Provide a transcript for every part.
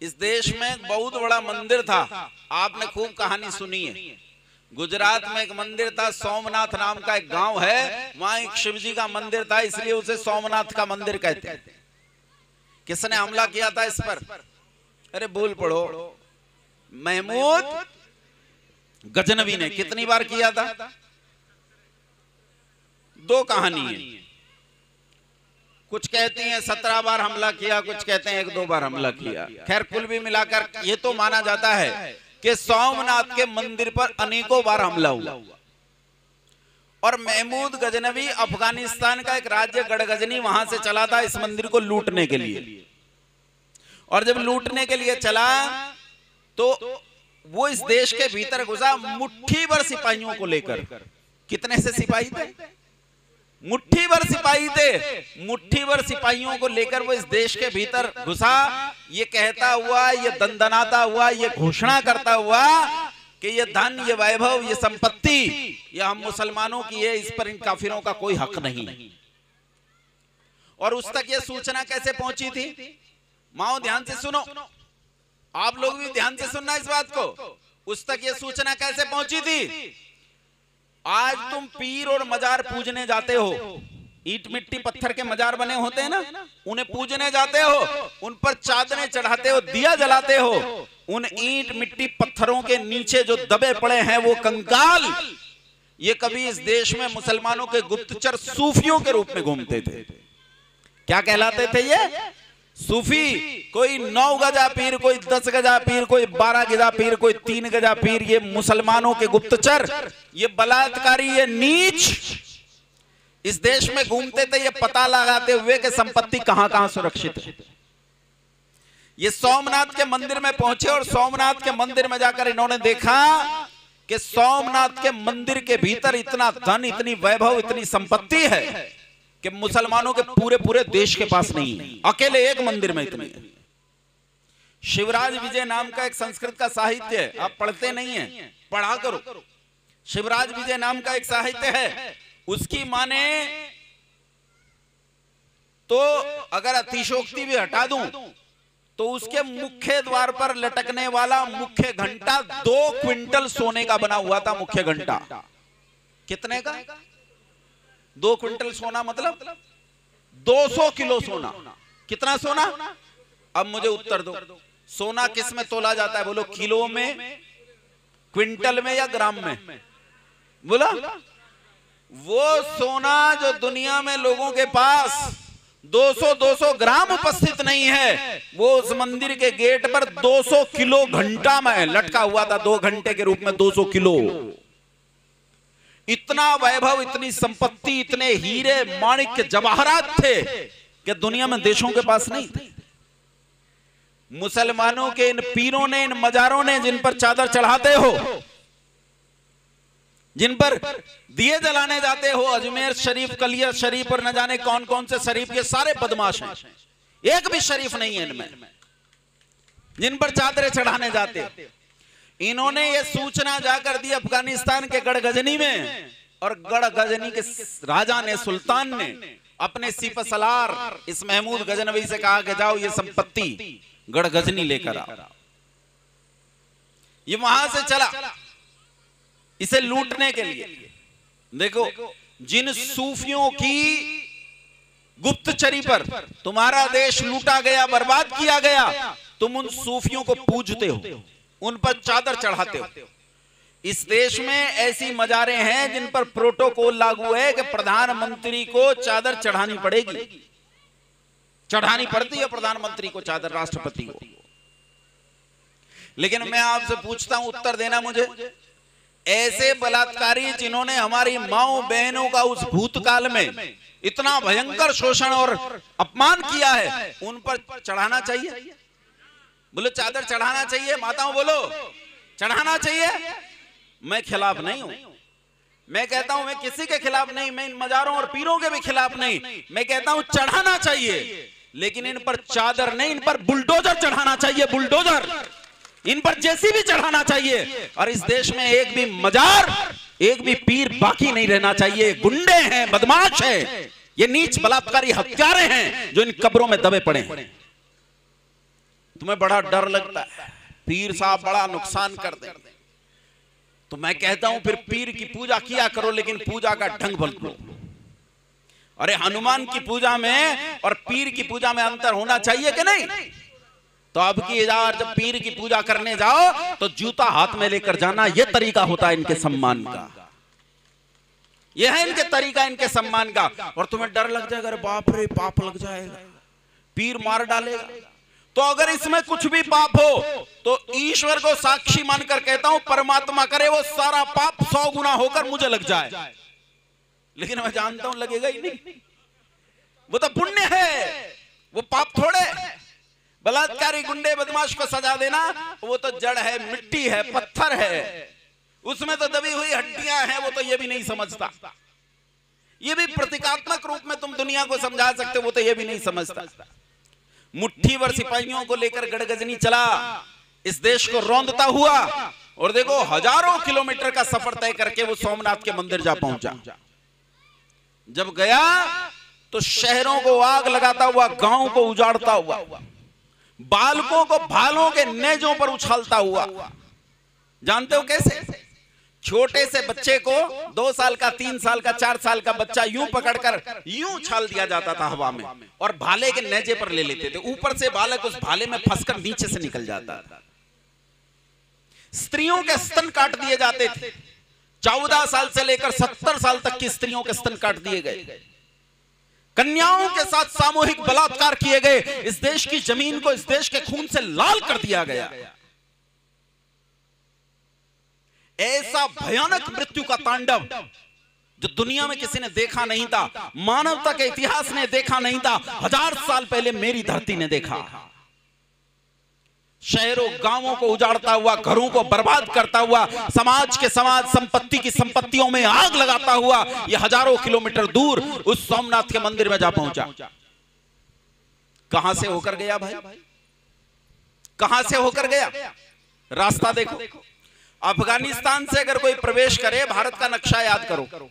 इस देश में एक बहुत बड़ा मंदिर था, आपने खूब कहानी सुनी है। गुजरात में एक मंदिर था, सोमनाथ नाम का एक गांव है, वहां एक शिव जी का मंदिर था, इसलिए उसे सोमनाथ का मंदिर कहते हैं। किसने हमला किया था इस पर? अरे बोल पड़ो, महमूद गजनवी ने। कितनी बार किया था? 2 कहानी है, कुछ कहती हैं 17 बार हमला किया, कुछ कहते हैं 1-2 बार हमला किया। खैर कुल भी मिलाकर ये तो माना जाता है कि सोमनाथ के मंदिर पर अनेकों बार हमला हुआ। और महमूद गजनवी अफगानिस्तान का एक राज्य गढ़गजनी, वहां से चला था इस मंदिर को लूटने के लिए। और जब लूटने के लिए चला तो वो इस देश के भीतर घुसा मुट्ठी भर सिपाहियों को लेकर। कितने से सिपाही थे? मुट्ठी भर सिपाही थे। मुट्ठी भर सिपाहियों को लेकर वो इस देश के भीतर घुसा, ये कहता हुआ, ये दंदनाता हुआ, ये घोषणा करता हुआ कि ये धन, ये वैभव, ये संपत्ति ये हम मुसलमानों की है, इस पर इन काफिरों का कोई हक नहीं। और उस तक ये सूचना कैसे पहुंची थी? माओ ध्यान से सुनो, आप लोग भी ध्यान से सुनना इस बात को। उस तक ये सूचना कैसे पहुंची थी? आज तुम पीर और मजार पूजने जाते हो, ईंट मिट्टी पत्थर के मजार बने होते हैं ना, उन्हें पूजने जाते हो, उन पर चादरें चढ़ाते हो, दिया जलाते हो। उन ईंट मिट्टी पत्थरों के नीचे जो दबे पड़े हैं वो कंकाल, ये कभी इस देश में मुसलमानों के गुप्तचर सूफियों के रूप में घूमते थे। क्या कहलाते थे ये? सूफी। कोई 9 गजा पीर, कोई 10 गजा पीर, कोई 12 गजा पीर, कोई 3 गजा पीर। ये मुसलमानों के गुप्तचर, ये बलात्कारी, ये नीच इस देश में घूमते थे, ये पता लगाते हुए कि संपत्ति कहां कहां सुरक्षित है। ये सोमनाथ के मंदिर में पहुंचे और सोमनाथ के मंदिर में जाकर इन्होंने देखा कि सोमनाथ के मंदिर के भीतर इतना धन, इतनी वैभव, इतनी संपत्ति है कि मुसलमानों के पूरे पूरे देश के पास नहीं है। अकेले एक मंदिर में इतनी है। शिवराज विजय नाम का एक संस्कृत का साहित्य है, आप पढ़ते नहीं हैं, पढ़ा करो। शिवराज विजय नाम का एक साहित्य है, उसकी माने तो अगर अतिशोक्ति भी हटा दूं तो उसके मुख्य द्वार पर लटकने वाला मुख्य घंटा 2 क्विंटल सोने का बना हुआ था। मुख्य घंटा कितने का? 2 क्विंटल सोना मतलब 200 किलो सोना। कितना सोना? अब मुझे उत्तर दो, सोना किस में तोला जाता है? बोलो, किलो में, क्विंटल में या ग्राम में? बोला, वो सोना जो दुनिया में लोगों के पास 200 ग्राम उपस्थित नहीं है, वो उस मंदिर के गेट पर 200 किलो घंटा में लटका हुआ था। 2 घंटे के रूप में 200 किलो। इतना वैभव, इतनी संपत्ति, इतने हीरे माणिक्य जवाहरात थे कि दुनिया में देशों के पास नहीं थे। मुसलमानों के इन पीरों ने, इन मजारों ने, जिन पर चादर चढ़ाते हो, जिन पर दिए जलाने जाते हो, अजमेर शरीफ, कलिया शरीफ और न जाने कौन कौन से शरीफ, ये सारे बदमाश हैं। एक भी शरीफ नहीं है इनमें, जिन पर चादरें चढ़ाने जाते। इन्होंने ये सूचना जाकर दी अफगानिस्तान के गढ़गजनी में, और गढ़गजनी के राजा ने, सुल्तान ने अपने सिपहसालार इस महमूद गजनवी से कहा कि जाओ ये संपत्ति गढ़गजनी लेकर आओ। ये वहां से चला इसे लूटने के लिए। देखो, जिन सूफियों की गुप्तचरी पर तुम्हारा देश लूटा गया, बर्बाद किया गया, तुम उन सूफियों को पूजते हो, उन पर चादर चढ़ाते हो। इस देश में ऐसी मजारें हैं जिन पर प्रोटोकॉल लागू है कि प्रधानमंत्री को चादर चढ़ानी पड़ेगी, चढ़ानी पड़ती है प्रधानमंत्री को चादर, राष्ट्रपति को। लेकिन मैं आपसे पूछता हूं, उत्तर देना मुझे, ऐसे बलात्कारी जिन्होंने हमारी माओ बहनों का उस भूतकाल में इतना भयंकर शोषण और अपमान किया है, उन पर चढ़ाना चाहिए? बोलो, चादर चढ़ाना चाहिए? माताओं बोलो, चढ़ाना चाहिए? मैं खिलाफ नहीं हूं। मैं कहता हूं, मैं किसी के खिलाफ नहीं, मैं इन मजारों और पीरों के भी खिलाफ नहीं। मैं कहता हूं चढ़ाना चाहिए, लेकिन इन पर चादर नहीं, इन पर बुलडोजर चढ़ाना चाहिए, बुलडोजर। इन पर जेसीबी चढ़ाना चाहिए। और इस देश में एक भी मजार, एक भी पीर बाकी नहीं रहना चाहिए। गुंडे हैं, बदमाश हैं, ये नीच बलात्कारी हत्यारे हैं जो इन कब्रों में दबे पड़े हैं। तुम्हें बड़ा डर लगता है पीर साहब बड़ा नुकसान कर दें, तो मैं कहता हूं फिर पीर की पूजा किया करो, लेकिन पूजा का ढंग बदलो। अरे हनुमान की पूजा में और पीर की पूजा में अंतर होना चाहिए कि नहीं? तो अब की बार जब पीर की पूजा करने जाओ तो जूता हाथ में लेकर जाना, यह तरीका होता है इनके सम्मान का, यह है इनके तरीका, इनके सम्मान का। और तुम्हें डर लग जाएगा, अरे बाप रे पाप लग जाएगा, पीर मार डालेगा। तो अगर इसमें कुछ भी पाप हो तो ईश्वर को साक्षी मानकर कहता हूं, परमात्मा करे वो सारा पाप 100 गुना होकर मुझे लग जाए, लेकिन मैं जानता हूं लगेगा ही नहीं। वो तो पुण्य है, वो पाप थोड़े। बलात्कारी गुंडे बदमाश को सजा देना वो तो जड़ है, मिट्टी है, पत्थर है, उसमें तो दबी हुई हड्डियां हैं, वो तो ये भी नहीं समझता। ये भी प्रतीकात्मक रूप में तुम दुनिया को समझा सकते हो, वो तो ये भी नहीं समझता। मुट्ठी भर सिपाहियों को लेकर गढ़गजनी चला, इस देश को रौंदता हुआ, और देखो हजारों किलोमीटर का सफर तय करके वो सोमनाथ के मंदिर जा पहुंचा। जब गया तो शहरों को आग लगाता हुआ, गांव को उजाड़ता हुआ, बालकों को भालों के नेजों पर उछालता हुआ। जानते हो कैसे? छोटे से बच्चे को 2 साल का, 3 साल का, 4 साल का बच्चा यूं पकड़कर यूं उछाल दिया जाता था हवा में, और भाले के नेजे पर ले लेते थे, ऊपर से बालक उस भाले में फंसकर नीचे से निकल जाता था। स्त्रियों के स्तन काट दिए जाते थे, 14 साल से लेकर 70 साल तक की स्त्रियों के स्तन काट दिए गए। कन्याओं के साथ सामूहिक बलात्कार किए गए। इस देश की जमीन को इस देश के खून से लाल कर दिया गया। ऐसा भयानक मृत्यु का तांडव जो दुनिया में किसी ने देखा नहीं था, मानवता के इतिहास ने देखा नहीं था, 1000 साल पहले मेरी धरती ने देखा। शहरों गांवों को उजाड़ता हुआ, घरों को बर्बाद करता हुआ, समाज के समाज, संपत्ति की संपत्तियों में आग लगाता हुआ, यह हजारों किलोमीटर दूर उस सोमनाथ के मंदिर में जा पहुंचा। कहां से होकर गया भाई? कहां से होकर गया? रास्ता देखो। अफगानिस्तान से अगर कोई प्रवेश करे, भारत का नक्शा याद करो,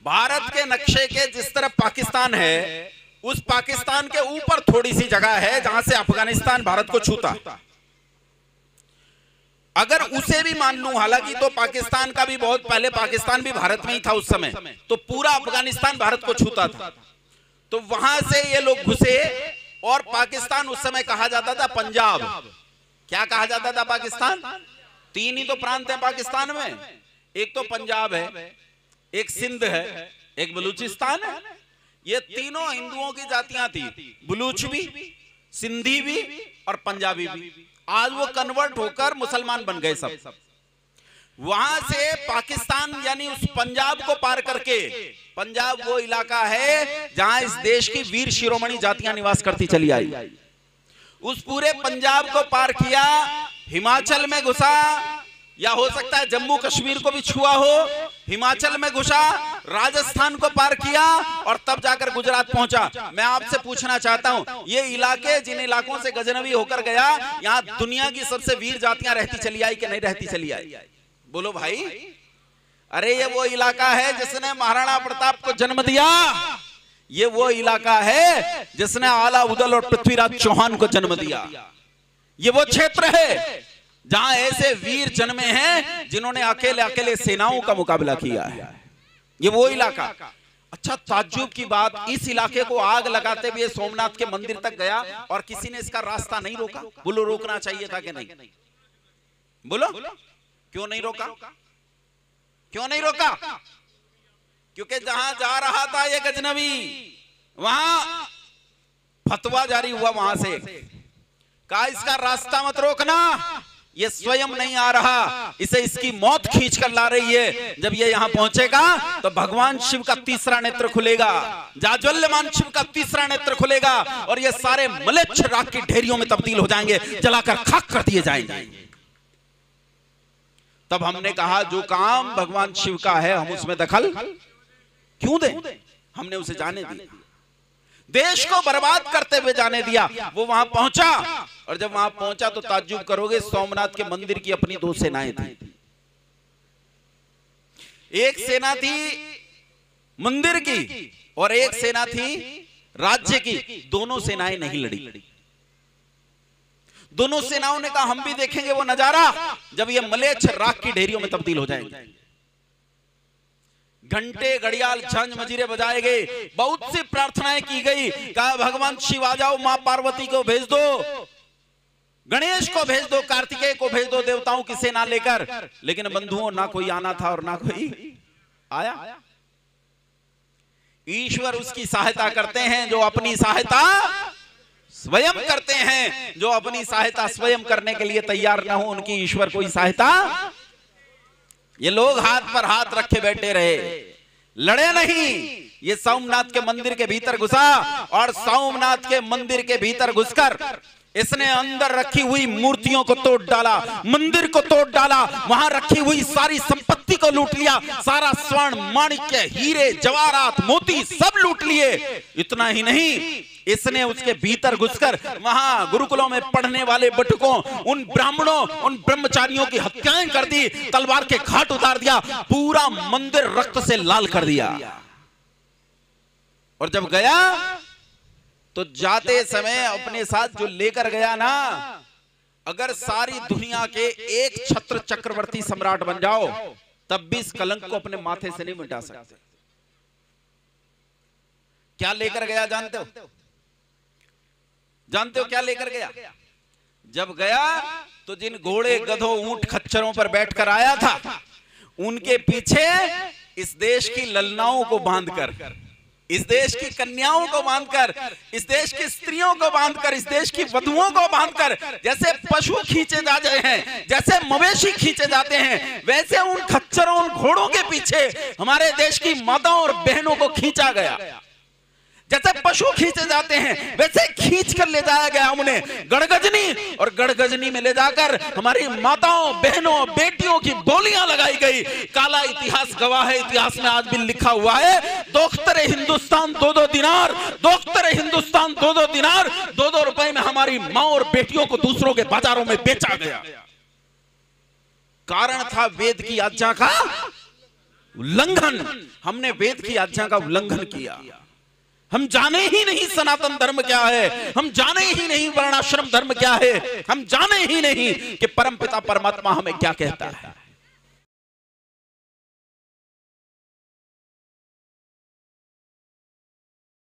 भारत के नक्शे के जिस तरफ पाकिस्तान है, उस पाकिस्तान के ऊपर थोड़ी सी जगह है जहां से अफगानिस्तान भारत को छूता। अगर उसे भी मान लूं, हालांकि तो पाकिस्तान का भी बहुत पहले, पाकिस्तान भी भारत में ही था उस समय, तो पूरा अफगानिस्तान भारत को छूता था। तो वहां से ये लोग घुसे, और पाकिस्तान उस समय कहा जाता था पंजाब। क्या कहा जाता था पाकिस्तान? 3 ही तो प्रांत है पाकिस्तान में, एक तो पंजाब है, एक सिंध है, एक बलूचिस्तान है। ये तीनों हिंदुओं की जातियां थी, बलूच भी, सिंधी भी और पंजाबी भी। आज वो कन्वर्ट होकर मुसलमान बन गए सब। वहां से पाकिस्तान यानी उस पंजाब को पार करके, पंजाब वो इलाका है जहां इस देश की वीर शिरोमणि जातियां निवास करती चली आई। उस पूरे पंजाब को पार किया, हिमाचल में घुसा, या हो सकता है जम्मू कश्मीर को भी छुआ हो, हिमाचल में घुसा, राजस्थान को पार किया, और तब जाकर गुजरात पहुंचा। मैं आपसे पूछना चाहता हूं, ये इलाके जिन इलाकों से गजनवी होकर गया, यहां दुनिया की सबसे वीर जातियां रहती चली आई कि नहीं रहती चली आई? बोलो भाई। अरे ये वो इलाका है जिसने महाराणा प्रताप को जन्म दिया, ये वो इलाका है जिसने आला उदल और पृथ्वीराज चौहान को जन्म दिया। ये वो क्षेत्र है जहां ऐसे वीर जन्मे हैं जिन्होंने अकेले अकेले सेनाओं का मुकाबला किया है। ये वो इलाका। अच्छा, ताज्जुब की बात, इस इलाके को आग लगाते हुए सोमनाथ के मंदिर तक गया और किसी ने इसका रास्ता नहीं रोका। बोलो रोकना चाहिए था कि नहीं? बोलो क्यों नहीं रोका? क्यों नहीं रोका? क्योंकि जहां जा रहा था ये गजनवी, वहां फतवा जारी हुआ, वहां से कहा इसका रास्ता मत रोकना, ये स्वयं नहीं आ रहा, इसे इसकी मौत खींच कर ला रही है। जब ये यहां पहुंचेगा तो भगवान शिव का तीसरा नेत्र खुलेगा, जाज्वल्यमान शिव का तीसरा नेत्र खुलेगा, और ये सारे मलेच्छ राख की ढेरियों में तब्दील हो जाएंगे, जलाकर खाक कर दिए जाएंगे। तब हमने कहा जो काम भगवान शिव का है हम उसमें दखल क्यों दें? हमने उसे जाने दिया, देश को बर्बाद करते हुए जाने दिया। वो वहां पहुंचा, और जब वहां पहुंचा तो ताज्जुब करोगे, सोमनाथ के मंदिर की अपनी 2 सेनाएं थी। एक सेना थी मंदिर की और एक सेना थी राज्य की। दोनों सेनाएं नहीं लड़ी। दोनों सेनाओं ने कहा हम भी देखेंगे वो नजारा जब ये मलेच्छ राख की ढेरियों में तब्दील हो जाएंगे। घंटे घड़ियाल झांझ मजीरे बजाए गए, बहुत सी प्रार्थनाएं की गई। कहा भगवान शिव आ जाओ, मां पार्वती को भेज दो, गणेश को भेज दो, कार्तिकेय को भेज दो, देवताओं की सेना लेकर। लेकिन बंधुओं ना कोई आना था और ना कोई आया। ईश्वर उसकी सहायता करते हैं जो अपनी सहायता स्वयं करते हैं। जो अपनी सहायता स्वयं करने के लिए तैयार ना हो उनकी ईश्वर कोई सहायता। ये लोग हाथ पर हाथ रखे बैठे रहे, लड़े नहीं। ये सोमनाथ के मंदिर के भीतर घुसा और सोमनाथ के मंदिर के भीतर घुसकर इसने अंदर रखी हुई मूर्तियों को तोड़ डाला, मंदिर को तोड़ डाला, वहां रखी हुई सारी संपत्ति को लूट लिया, सारा स्वर्ण माणिक्य हीरे जवाहरात मोती सब लूट लिए। इतना ही नहीं, इसने उसके भीतर घुसकर वहां गुरुकुलों में पढ़ने वाले बटुकों, उन ब्राह्मणों, उन ब्रह्मचारियों की हत्याएं कर दी, तलवार के घाट उतार दिया, पूरा मंदिर रक्त से लाल कर दिया। और जब गया तो जाते समय अपने साथ जो लेकर गया ना, अगर सारी दुनिया के एक छत्र चक्रवर्ती सम्राट बन जाओ तब भी इस कलंक को अपने माथे से नहीं मिटा सकते। क्या लेकर गया जानते हो? जानते हो क्या लेकर गया? जब गया तो जिन घोड़े गधों ऊंट खच्चरों पर बैठकर आया था उनके पीछे इस देश की ललनाओं को बांधकर, इस देश की कन्याओं को बांधकर, इस देश की स्त्रियों को बांधकर, इस देश की वधुओं को बांधकर, जैसे पशु खींचे जाते हैं, जैसे मवेशी खींचे जाते हैं, वैसे उन खच्चरों, उन घोड़ों के पीछे हमारे देश की माताओं और बहनों को खींचा गया। जैसे पशु खींचे जाते हैं वैसे खींच कर ले जाया गया उन्हें गढ़गजनी, और गढ़गजनी में ले जाकर हमारी माताओं, बहनों, बेटियों की बोलियां लगाई गई। काला इतिहास गवाह है, इतिहास में आज भी लिखा हुआ है, दोख्तरे हिंदुस्तान 2-2 दिनार, दोख्तरे हिंदुस्तान 2-2 दिनार, 2-2 रुपए में हमारी मां और बेटियों को दूसरों के बाजारों में बेचा गया। कारण था वेद की आज्ञा का उल्लंघन। हमने वेद की आज्ञा का उल्लंघन किया। हम जाने ही नहीं सनातन धर्म क्या है, हम जाने ही नहीं वर्णाश्रम धर्म क्या है, हम जाने ही नहीं कि परमपिता परमात्मा हमें क्या कहता है।